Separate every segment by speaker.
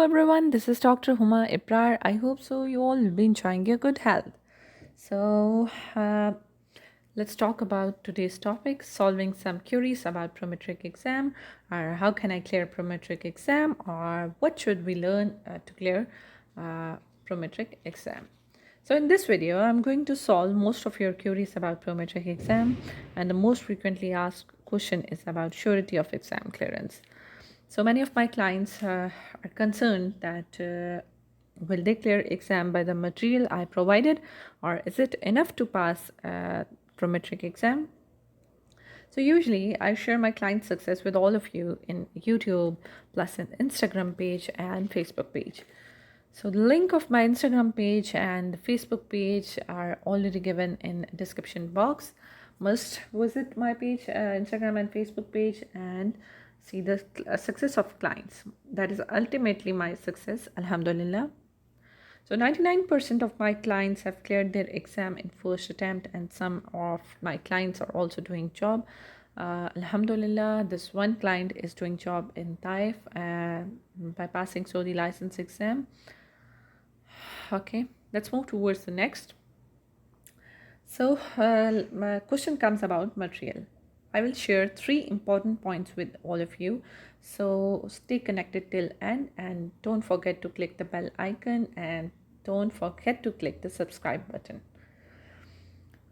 Speaker 1: everyone, this is Dr. Drhumaibrar. I hope so you all will be enjoying your good health. So, let's talk about today's topic, solving some queries about Prometric exam, or how can I clear Prometric exam, or what should we learn to clear Prometric exam. So in this video, I'm going to solve most of your queries about Prometric exam, and the most frequently asked question is about surety of exam clearance. So many of my clients are concerned that will they clear exam by the material I provided, or is it enough to pass Prometric exam? So usually I share my client success with all of you in YouTube, plus an Instagram page and Facebook page. So the link of my Instagram page and the Facebook page are already given in description box. Must visit my page, Instagram and Facebook page, and see the success of clients. That is ultimately my success, alhamdulillah. So 99% of my clients have cleared their exam in first attempt, and some of my clients are also doing job. Alhamdulillah, this one client is doing job in Taif by passing Saudi license exam. Okay, let's move towards the next. So my question comes about material. I will share 3 important points with all of you. So stay connected till end, and don't forget to click the bell icon, and don't forget to click the subscribe button.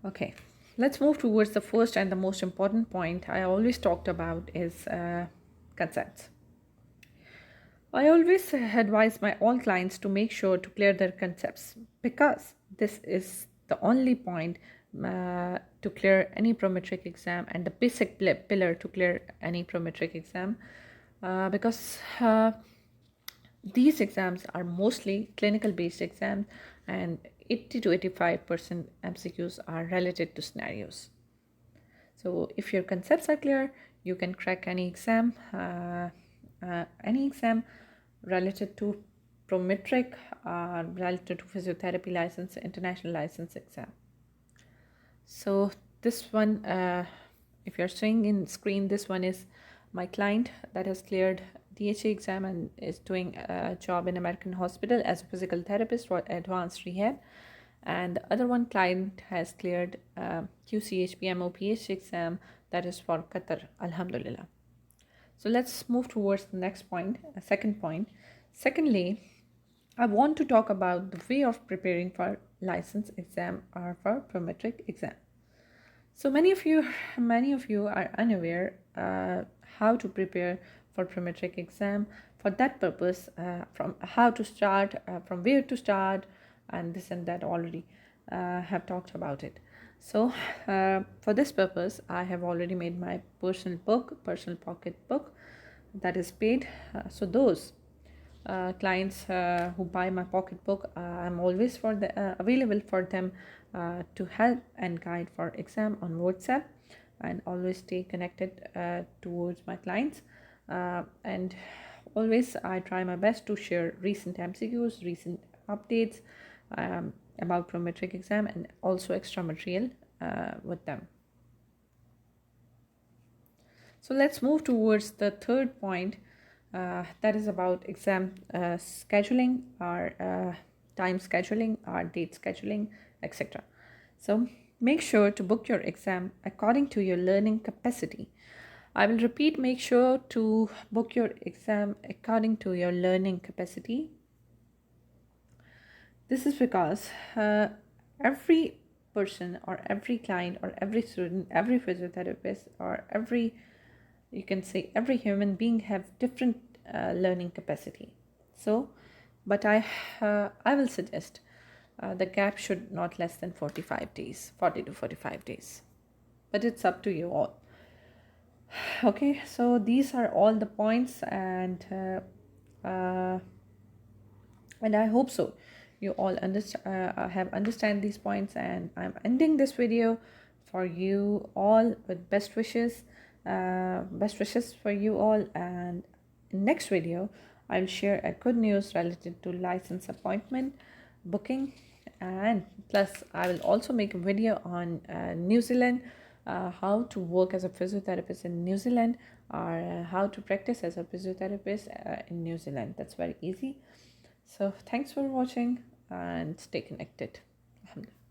Speaker 1: Okay, let's move towards the first and the most important point I always talked about is concepts. I always advise my all clients to make sure to clear their concepts, because this is the only point to clear any Prometric exam, and the basic pillar to clear any Prometric exam, because these exams are mostly clinical based exams, and 80 to 85% MCQs are related to scenarios. So if your concepts are clear, you can crack any exam related to Prometric, related to physiotherapy license, international license exam. So this one, if you're seeing in screen, this one is my client that has cleared DHA exam and is doing a job in American hospital as a physical therapist for advanced rehab. And the other one client has cleared qchp moph exam, that is for Qatar, alhamdulillah. So let's move towards the next point, second point. Secondly, I want to talk about the way of preparing for license exam or for Prometric exam. So many of you are unaware how to prepare for Prometric exam. For that purpose, from how to start, from where to start, and this and that already have talked about it. So for this purpose, I have already made my personal pocket book that is paid. So those clients who buy my pocketbook, I'm always available for them to help and guide for exam on WhatsApp, and always stay connected towards my clients, and always I try my best to share recent MCQs, recent updates about Prometric exam, and also extra material with them. So let's move towards the third point, that is about exam scheduling, or time scheduling, or date scheduling, etc. So make sure to book your exam according to your learning capacity. I will repeat, make sure to book your exam according to your learning capacity. This is because every person, or every client, or every student, every physiotherapist, or you can say every human being have different learning capacity. So but I will suggest the gap should not less than 45 days, 40 to 45 days, but it's up to you all. Okay, so these are all the points, and I hope so you all have understand these points, and I'm ending this video for you all with best wishes for you all. And in next video I'll share a good news related to license appointment booking, and plus I will also make a video on New Zealand how to work as a physiotherapist in New Zealand, or how to practice as a physiotherapist in New Zealand. That's very easy. So thanks for watching and stay connected. Alhamdulillah.